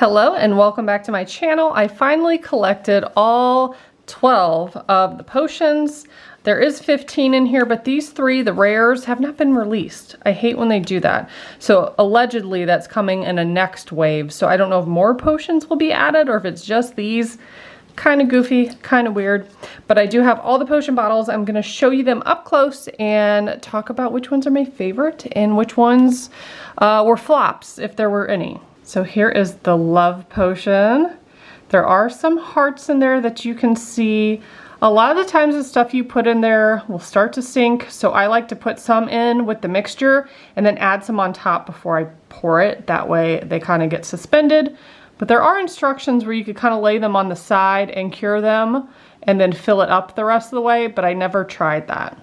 Hello and welcome back to my channel. I finally collected all 12 of the potions. There is 15 in here, but these three, the rares, have not been released. I hate when they do that. So allegedly that's coming in a next wave. So I don't know if more potions will be added or if it's just these. Kind of goofy, kind of weird, but I do have all the potion bottles. I'm going to show you them up close and talk about which ones are my favorite and which ones were flops, if there were any. So here is the love potion. There are some hearts in there that you can see. A lot of the times the stuff you put in there will start to sink, so I like to put some in with the mixture and then add some on top before I pour it. That way they kind of get suspended. But there are instructions where you could kind of lay them on the side and cure them and then fill it up the rest of the way, but I never tried that.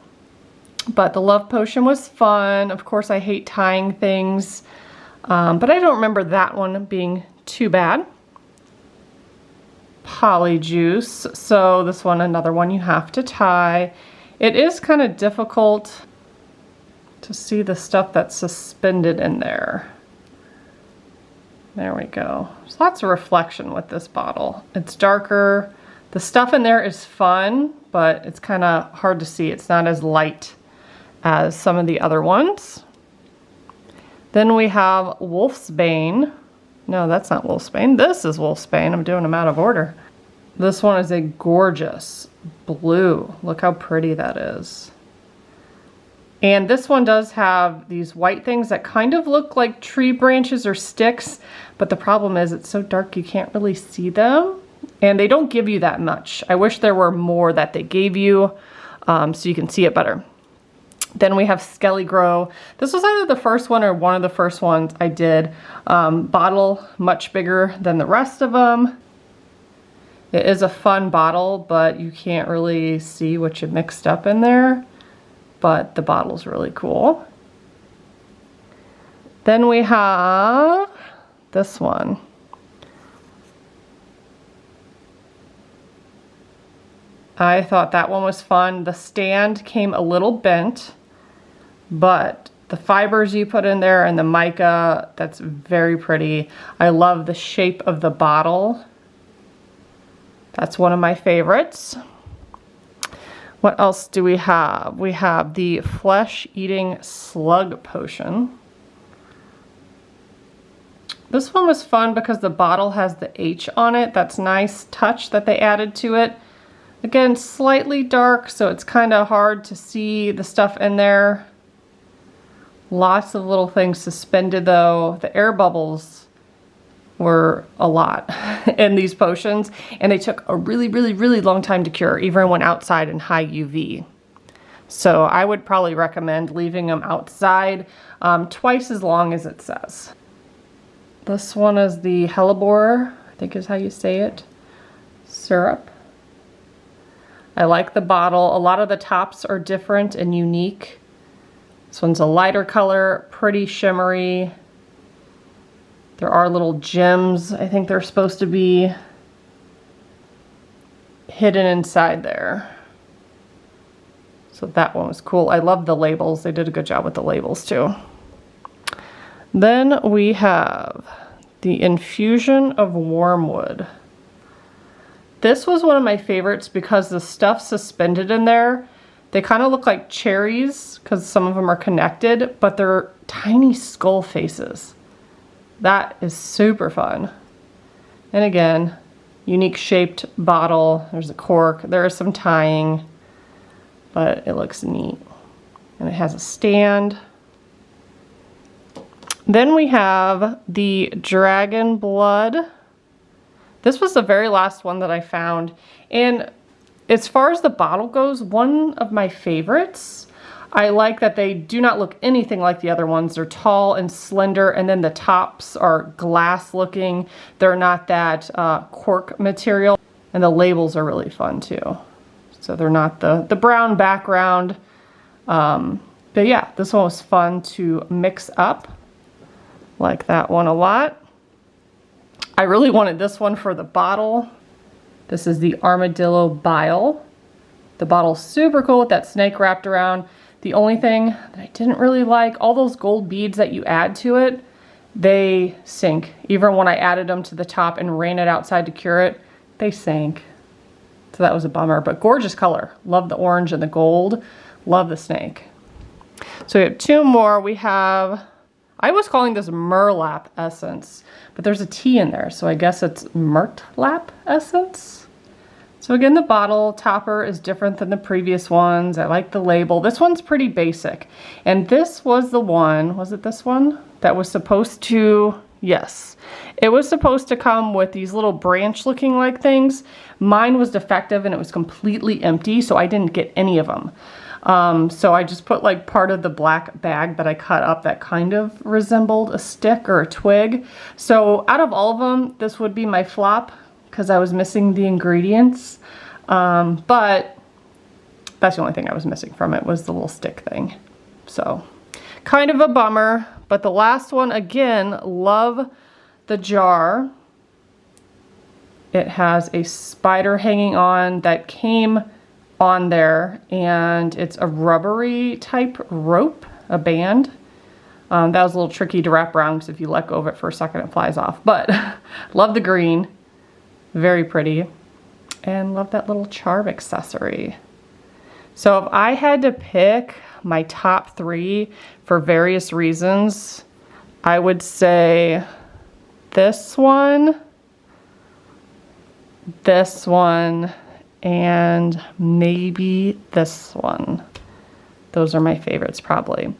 But the love potion was fun. Of course, I hate tying things, but I don't remember that one being too bad. Polyjuice. So this one, another one you have to tie. It is kind of difficult to see the stuff that's suspended in there. There we go. There's lots of reflection with this bottle. It's darker. The stuff in there is fun, but it's kind of hard to see. It's not as light as some of the other ones. Then we have Wolf's Bane. No, that's not Wolf's Bane. This is Wolf's Bane. I'm doing them out of order. This one is a gorgeous blue. Look how pretty that is. And this one does have these white things that kind of look like tree branches or sticks, but the problem is it's so dark you can't really see them. And they don't give you that much. I wish there were more that they gave you so you can see it better. Then we have Skelly Grow. This was either the first one or one of the first ones I did. Bottle much bigger than the rest of them. It is a fun bottle, but you can't really see what you mixed up in there. But the bottle's really cool. Then we have this one. I thought that one was fun. The stand came a little bent, but the fibers you put in there and the mica, that's very pretty. I love the shape of the bottle. That's one of my favorites. What else do we have? We have the flesh-eating slug potion. This one was fun because the bottle has the H on it. That's nice touch that they added to it. Again, slightly dark, so it's kind of hard to see the stuff in there. Lots of little things suspended though. The air bubbles were a lot in these potions, and they took a really long time to cure, even when outside in high UV. So I would probably recommend leaving them outside twice as long as it says. This one is the hellebore, I think is how you say it, syrup. I like the bottle. A lot of the tops are different and unique. This one's a lighter color, pretty shimmery. There are little gems, I think they're supposed to be hidden inside there. So that one was cool. I love the labels. They did a good job with the labels too. Then we have the Infusion of Wormwood. This was one of my favorites because the stuff suspended in there, they kind of look like cherries because some of them are connected, but they're tiny skull faces. That is super fun. And again, unique shaped bottle. There's a cork. There is some tying, but it looks neat. And it has a stand. Then we have the Dragon Blood. This was the very last one that I found. And as far as the bottle goes, one of my favorites. I like that they do not look anything like the other ones. They're tall and slender, and then the tops are glass looking. They're not that cork material, and the labels are really fun too. So they're not the brown background. But yeah, this one was fun to mix up. Like that one a lot. I really wanted this one for the bottle. This is the Armadillo Bile. The bottle's super cool with that snake wrapped around. The only thing that I didn't really like, all those gold beads that you add to it, they sink. Even when I added them to the top and ran it outside to cure it, they sank. So that was a bummer, but gorgeous color. Love the orange and the gold. Love the snake. So we have two more. We have, I was calling this Murlap Essence, but there's a T in there, so I guess it's Murtlap Essence. So again, the bottle topper is different than the previous ones. I like the label. This one's pretty basic. And this was the one, was it this one? That was supposed to, yes. It was supposed to come with these little branch looking like things. Mine was defective and it was completely empty, so I didn't get any of them. So I just put like part of the black bag that I cut up that kind of resembled a stick or a twig. So out of all of them, this would be my flop because I was missing the ingredients. But that's the only thing I was missing from it was the little stick thing. So kind of a bummer, but the last one, again, love the jar. It has a spider hanging on that came on there, and it's a rubbery type rope, a band. That was a little tricky to wrap around because if you let go of it for a second, it flies off. But love the green, very pretty, and love that little charm accessory. So if I had to pick my top three for various reasons, I would say this one, and maybe this one. Those are my favorites probably.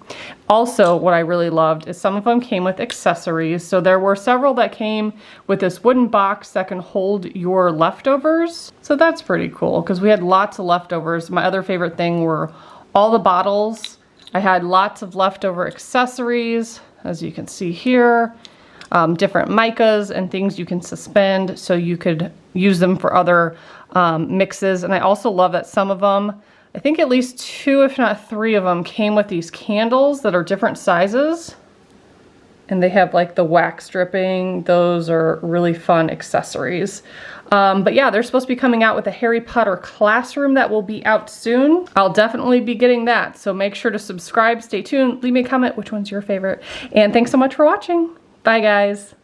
Also, what I really loved is some of them came with accessories. So there were several that came with this wooden box that can hold your leftovers. So that's pretty cool because we had lots of leftovers. My other favorite thing were all the bottles. I had lots of leftover accessories, as you can see here. Different micas and things you can suspend so you could use them for other mixes. And I also love that some of them, I think at least two if not three of them, came with these candles that are different sizes. And they have like the wax dripping. Those are really fun accessories. But yeah, they're supposed to be coming out with a Harry Potter classroom that will be out soon. I'll definitely be getting that. So make sure to subscribe, stay tuned, leave me a comment which one's your favorite. And thanks so much for watching. Bye guys.